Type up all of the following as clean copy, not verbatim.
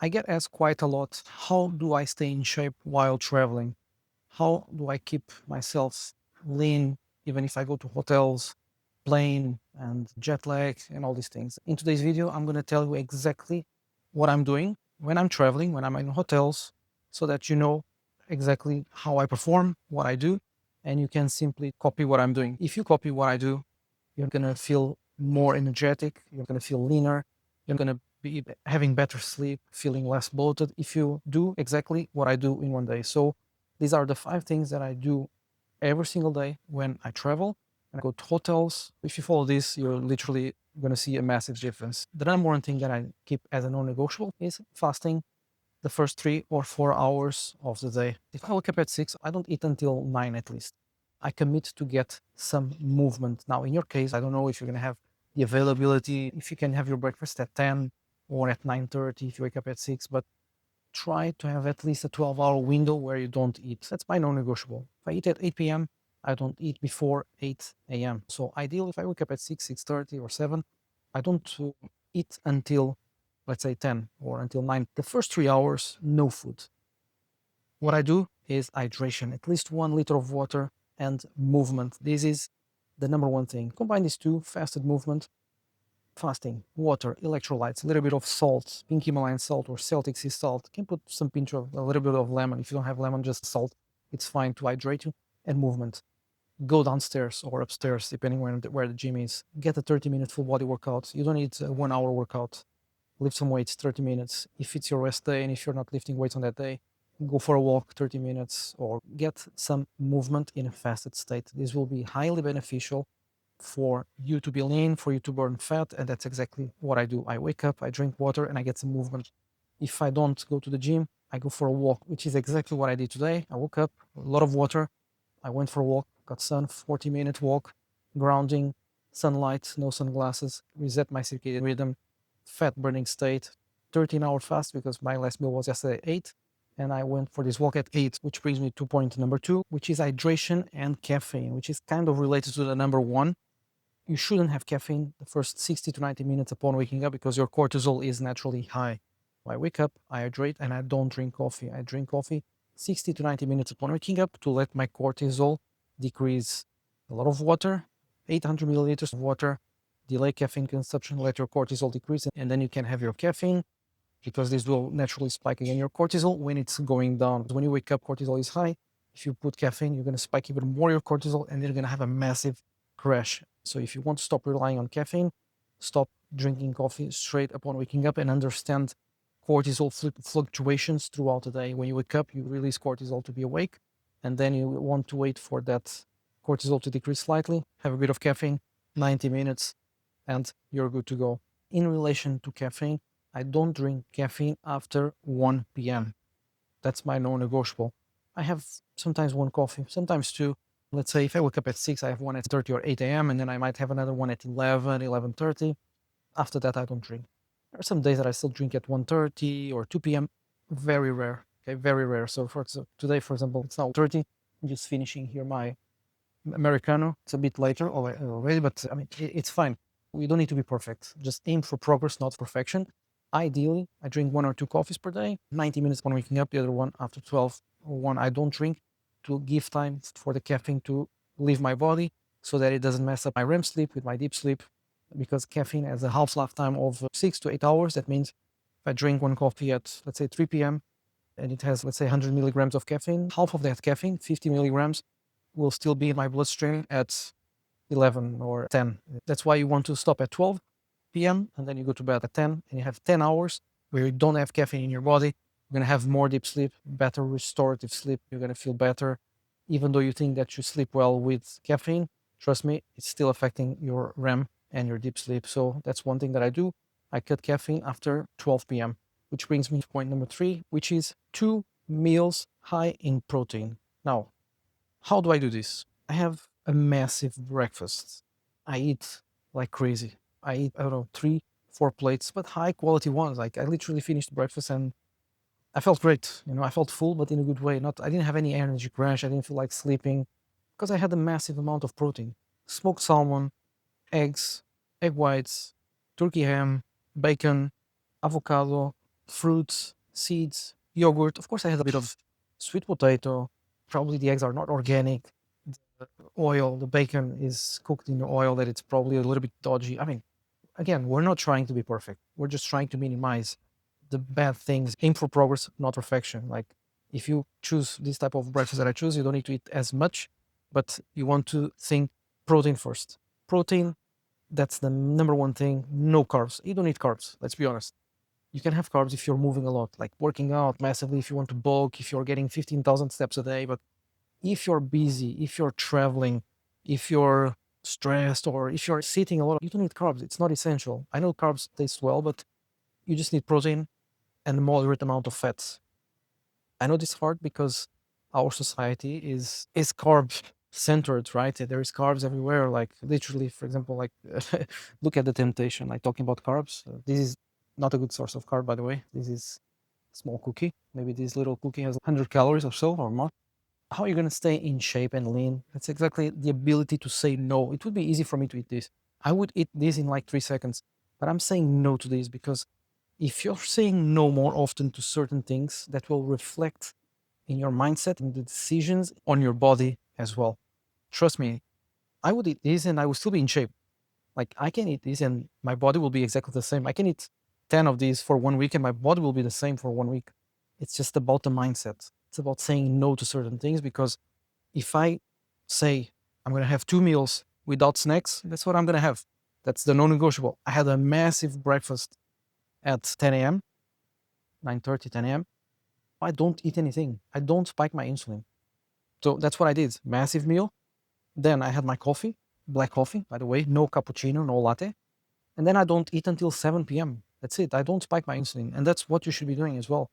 I get asked quite a lot, how do I stay in shape while traveling? How do I keep myself lean even if I go to hotels, plane and jet lag and all these things? In today's video, I'm going to tell you exactly what I'm doing when I'm traveling, when I'm in hotels, so that you know exactly how I perform, what I do, and you can simply copy what I'm doing. If you copy what I do, you're going to feel more energetic, you're going to feel leaner, you're going to be having better sleep, feeling less bloated if you do exactly what I do in one day. So these are the 5 things that I do every single day when I travel and I go to hotels. If you follow this, you're literally going to see a massive difference. The number one thing that I keep as a non-negotiable is fasting the first 3 or 4 hours of the day. If I wake up at 6, I don't eat until 9 at least. I commit to get some movement. Now, in your case, I don't know if you're going to have the availability, if you can have your breakfast at 10 or at 9:30 if you wake up at 6, but try to have at least a 12-hour window where you don't eat. That's my non-negotiable. If I eat at 8 p.m., I don't eat before 8 a.m. So ideally, if I wake up at 6, 6:30 or 7, I don't eat until, let's say, 10 or until 9. The first 3 hours, no food. What I do is hydration, at least 1 liter of water and movement. This is the number one thing. Combine these two, fasted movement, fasting, water, electrolytes, a little bit of salt, pink Himalayan salt or Celtic sea salt. You can put some pinch of a little bit of lemon. If you don't have lemon, just salt. It's fine to hydrate you. And movement. Go downstairs or upstairs, depending where the gym is. Get a 30-minute full body workout. You don't need a 1 hour workout. Lift some weights, 30 minutes. If it's your rest day and if you're not lifting weights on that day, go for a walk, 30 minutes, or get some movement in a fasted state. This will be highly beneficial for you to be lean, for you to burn fat, and that's exactly what I do. I wake up, I drink water, and I get some movement. If I don't go to the gym, I go for a walk, which is exactly what I did today. I woke up, a lot of water, I went for a walk, got sun, 40-minute walk, grounding, sunlight, no sunglasses, reset my circadian rhythm, fat burning state, 13-hour fast because my last meal was yesterday at 8, and I went for this walk at 8, which brings me to point number 2, which is hydration and caffeine, which is kind of related to the number 1. You shouldn't have caffeine the first 60 to 90 minutes upon waking up because your cortisol is naturally high. I wake up, I hydrate, and I don't drink coffee. I drink coffee 60 to 90 minutes upon waking up to let my cortisol decrease. A lot of water, 800 milliliters of water, delay caffeine consumption, let your cortisol decrease, and then you can have your caffeine because this will naturally spike again your cortisol when it's going down. When you wake up, cortisol is high. If you put caffeine, you're going to spike even more your cortisol and you're going to have a massive crash. So if you want to stop relying on caffeine, stop drinking coffee straight upon waking up and understand cortisol fluctuations throughout the day. When you wake up, you release cortisol to be awake, and then you want to wait for that cortisol to decrease slightly, have a bit of caffeine, 90 minutes, and you're good to go. In relation to caffeine, I don't drink caffeine after 1 p.m. That's my non-negotiable. I have sometimes one coffee, sometimes two. Let's say if I wake up at 6, I have one at 30 or 8 a.m. and then I might have another one at 11, 11:30. After that, I don't drink. There are some days that I still drink at 1:30 or 2 p.m. Very rare. Okay, very rare. So today, for example, it's now 30. I'm just finishing here my Americano. It's a bit later already, but I mean, it's fine. We don't need to be perfect. Just aim for progress, not perfection. Ideally, I drink 1 or 2 coffees per day, 90 minutes when waking up, the other one after 12, or one I don't drink to give time for the caffeine to leave my body so that it doesn't mess up my REM sleep with my deep sleep. Because caffeine has a half-life time of 6 to 8 hours. That means if I drink one coffee at, let's say, 3 p.m., and it has, let's say, 100 milligrams of caffeine, half of that caffeine, 50 milligrams, will still be in my bloodstream at 11 or 10. That's why you want to stop at 12 p.m. and then you go to bed at 10 and you have 10 hours where you don't have caffeine in your body. You're going to have more deep sleep, better restorative sleep. You're going to feel better. Even though you think that you sleep well with caffeine, trust me, it's still affecting your REM and your deep sleep. So that's one thing that I do. I cut caffeine after 12 p.m., which brings me to point number 3, which is 2 meals high in protein. Now, how do I do this? I have a massive breakfast. I eat like crazy. I eat, I don't know, 3, 4 plates, but high quality ones. Like I literally finished breakfast and I felt great. I felt full, but in a good way. I didn't have any energy crash. I didn't feel like sleeping because I had a massive amount of protein. Smoked salmon, eggs, egg whites, turkey ham, bacon, avocado, fruits, seeds, yogurt. Of course, I had a bit of sweet potato. Probably the eggs are not organic. The oil, the bacon is cooked in oil that it's probably a little bit dodgy. I mean, again, we're not trying to be perfect. We're just trying to minimize the bad things. Aim for progress, not perfection. Like if you choose this type of breakfast that I choose, you don't need to eat as much, but you want to think protein first. Protein, that's the number one thing. No carbs. You don't need carbs. Let's be honest. You can have carbs if you're moving a lot, like working out massively, if you want to bulk, if you're getting 15,000 steps a day. But if you're busy, if you're traveling, if you're stressed, or if you're sitting a lot, you don't need carbs. It's not essential. I know carbs taste well, but you just need protein and a moderate amount of fats. I know this is hard because our society is carb centered, right? There is carbs everywhere. Like literally, for example, like look at the temptation. Like talking about carbs. This is not a good source of carb, by the way. This is small cookie. Maybe this little cookie has 100 calories or so or more. How are you going to stay in shape and lean? That's exactly the ability to say no. It would be easy for me to eat this. I would eat this in like 3 seconds, but I'm saying no to this because if you're saying no more often to certain things, that will reflect in your mindset and the decisions on your body as well. Trust me, I would eat this and I would still be in shape. Like I can eat this and my body will be exactly the same. I can eat 10 of these for 1 week and my body will be the same for 1 week. It's just about the mindset. It's about saying no to certain things because if I say I'm going to have 2 meals without snacks, that's what I'm going to have. That's the non-negotiable. I had a massive breakfast at 10 a.m., 9:30, 10 a.m. I don't eat anything. I don't spike my insulin. So that's what I did. Massive meal. Then I had my coffee, black coffee, by the way, no cappuccino, no latte. And then I don't eat until 7 p.m. That's it. I don't spike my insulin. And that's what you should be doing as well.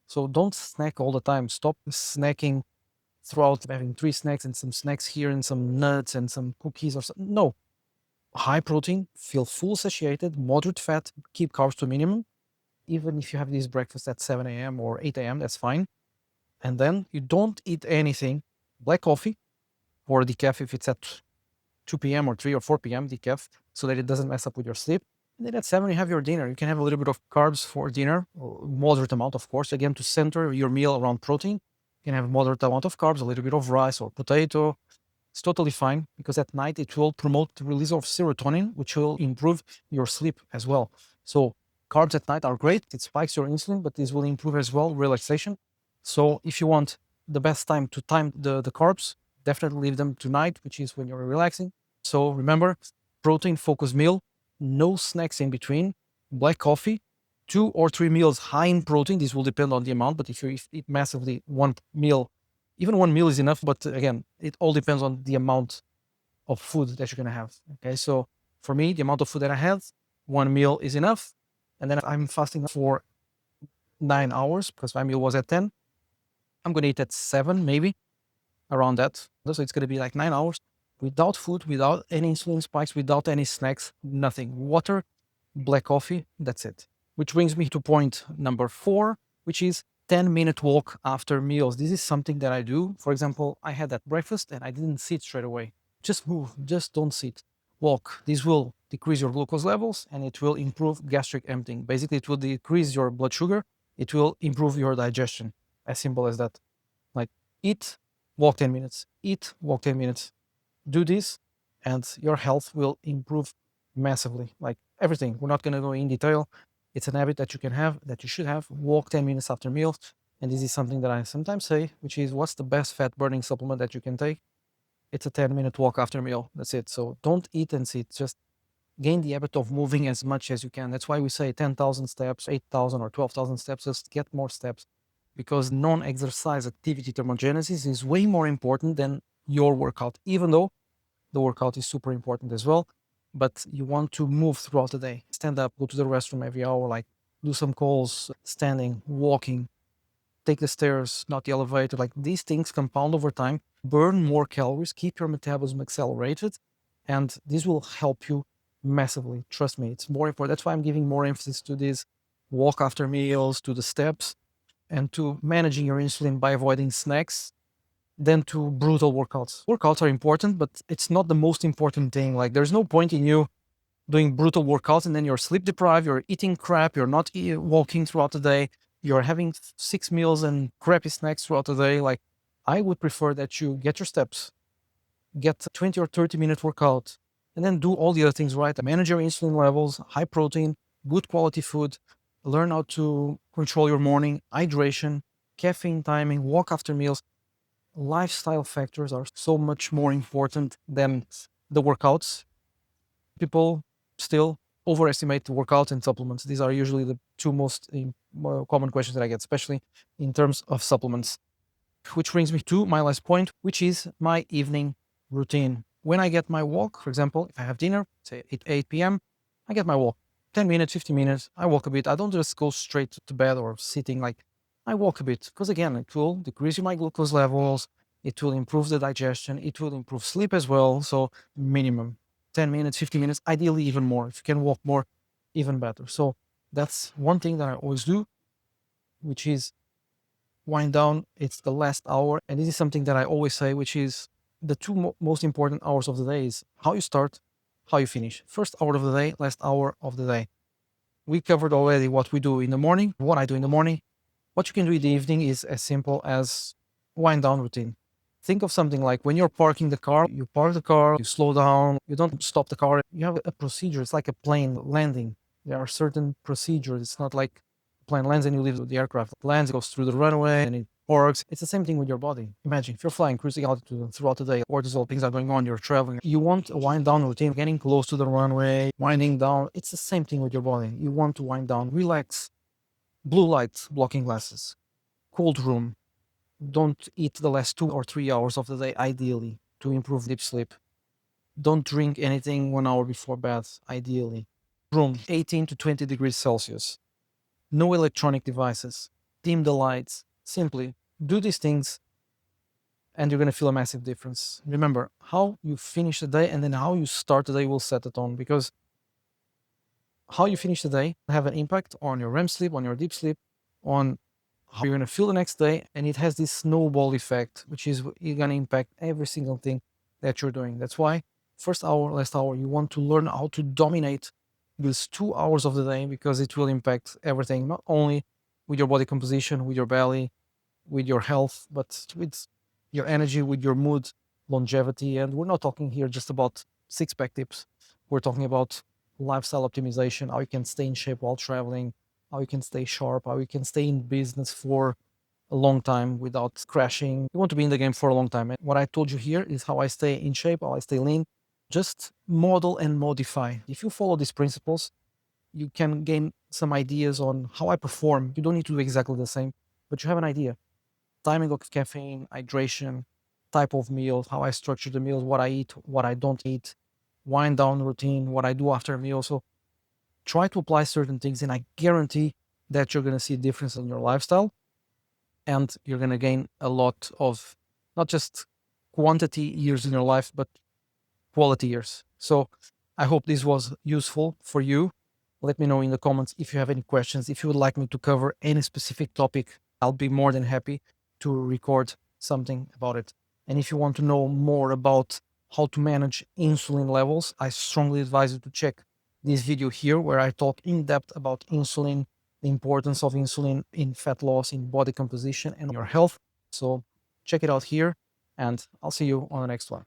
So don't snack all the time. Stop snacking throughout, having 3 snacks and some snacks here and some nuts and some cookies or something. No. High protein, feel full satiated, moderate fat, keep carbs to a minimum. Even if you have this breakfast at 7 a.m. or 8 a.m., that's fine. And then you don't eat anything. Black coffee or decaf if it's at 2 p.m. or 3 or 4 p.m. decaf, so that it doesn't mess up with your sleep. And then at 7, you have your dinner. You can have a little bit of carbs for dinner, moderate amount, of course, again, to center your meal around protein. You can have a moderate amount of carbs, a little bit of rice or potato. It's totally fine because at night it will promote the release of serotonin, which will improve your sleep as well. So carbs at night are great. It spikes your insulin, but this will improve as well relaxation. So if you want the best time to time the carbs, definitely leave them tonight, which is when you're relaxing. So remember, protein focused meal, no snacks in between, black coffee, 2 or 3 meals high in protein. This will depend on the amount, but if you eat massively, one meal, even one meal is enough. But again, it all depends on the amount of food that you're going to have. Okay. So for me, the amount of food that I have, one meal is enough. And then I'm fasting for 9 hours because my meal was at 10. I'm going to eat at 7, maybe around that. So it's going to be like 9 hours without food, without any insulin spikes, without any snacks, nothing. Water, black coffee, that's it. Which brings me to point number 4, which is 10-minute walk after meals. This is something that I do. For example, I had that breakfast and I didn't sit straight away. Just move, just don't sit. Walk. This will decrease your glucose levels and it will improve gastric emptying. Basically, it will decrease your blood sugar. It will improve your digestion. As simple as that. Like eat, walk 10 minutes, eat, walk 10 minutes. Do this and your health will improve massively. Like everything. We're not going to go in detail. It's an habit that you can have, that you should have. Walk 10 minutes after meals. And this is something that I sometimes say, which is what's the best fat burning supplement that you can take? It's a 10-minute walk after meal. That's it. So don't eat and sit. Just gain the habit of moving as much as you can. That's why we say 10,000 steps, 8,000 or 12,000 steps. Just get more steps because non-exercise activity thermogenesis is way more important than your workout, even though the workout is super important as well. But you want to move throughout the day. Stand up, go to the restroom every hour, like do some calls, standing, walking, take the stairs, not the elevator. Like these things compound over time, burn more calories, keep your metabolism accelerated, and this will help you massively. Trust me, it's more important. That's why I'm giving more emphasis to this walk after meals, to the steps, and to managing your insulin by avoiding snacks than to brutal workouts. Workouts are important, but it's not the most important thing. Like there's no point in you doing brutal workouts and then you're sleep deprived, you're eating crap, you're not walking throughout the day, you're having 6 meals and crappy snacks throughout the day. Like, I would prefer that you get your steps, get 20 or 30-minute workout, and then do all the other things right. Manage your insulin levels, high protein, good quality food, learn how to control your morning, hydration, caffeine timing, walk after meals. Lifestyle factors are so much more important than the workouts. People still overestimate the workouts and supplements. These are usually the two most common questions that I get, especially in terms of supplements. Which brings me to my last point, which is my evening routine. When I get my walk, for example, if I have dinner, say at 8 p.m., I get my walk. 10 minutes, 15 minutes, I walk a bit. I don't just go straight to bed or sitting. Like, I walk a bit because, again, it will decrease my glucose levels. It will improve the digestion. It will improve sleep as well. So, minimum 10 minutes, 15 minutes, ideally even more. If you can walk more, even better. So, that's one thing that I always do, which is wind down. It's the last hour. And this is something that I always say, which is the two most important hours of the day is how you start, how you finish. First hour of the day, last hour of the day. We covered already what we do in the morning, what I do in the morning. What you can do in the evening is as simple as wind down routine. Think of something like when you're parking the car, you park the car, you slow down, you don't stop the car. You have a procedure. It's like a plane landing. There are certain procedures. It's not like the plane lands and you leave the aircraft. It lands, it goes through the runway and it parks. It's the same thing with your body. Imagine if you're flying cruising altitude throughout the day, cortisol, things are going on, you're traveling. You want a wind down routine, getting close to the runway, winding down. It's the same thing with your body. You want to wind down, relax. Blue light blocking glasses, cold room. Don't eat the last 2 or 3 hours of the day, ideally, to improve deep sleep. Don't drink anything 1 hour before bed, ideally. Room 18 to 20 degrees Celsius. No electronic devices. Dim the lights. Simply do these things and you're going to feel a massive difference. Remember, how you finish the day and then how you start the day will set the tone, because how you finish the day have an impact on your REM sleep, on your deep sleep, on how you're going to feel the next day. And it has this snowball effect, which is you're going to impact every single thing that you're doing. That's why first hour, last hour, you want to learn how to dominate these 2 hours of the day, because it will impact everything, not only with your body composition, with your belly, with your health, but with your energy, with your mood, longevity. And we're not talking here just about six-pack tips. We're talking about lifestyle optimization, how you can stay in shape while traveling, how you can stay sharp, how you can stay in business for a long time without crashing. You want to be in the game for a long time. And what I told you here is how I stay in shape, how I stay lean. Just model and modify. If you follow these principles, you can gain some ideas on how I perform. You don't need to do exactly the same, but you have an idea. Timing of caffeine, hydration, type of meals, how I structure the meals, what I eat, what I don't eat, wind down routine, what I do after a meal. So try to apply certain things, and I guarantee that you're going to see a difference in your lifestyle, and you're going to gain a lot of not just quantity years in your life, but quality years. So I hope this was useful for you. Let me know in the comments if you have any questions. If you would like me to cover any specific topic, I'll be more than happy to record something about it. And if you want to know more about how to manage insulin levels, I strongly advise you to check this video here, where I talk in depth about insulin, the importance of insulin in fat loss, in body composition, and your health. So check it out here, and I'll see you on the next one.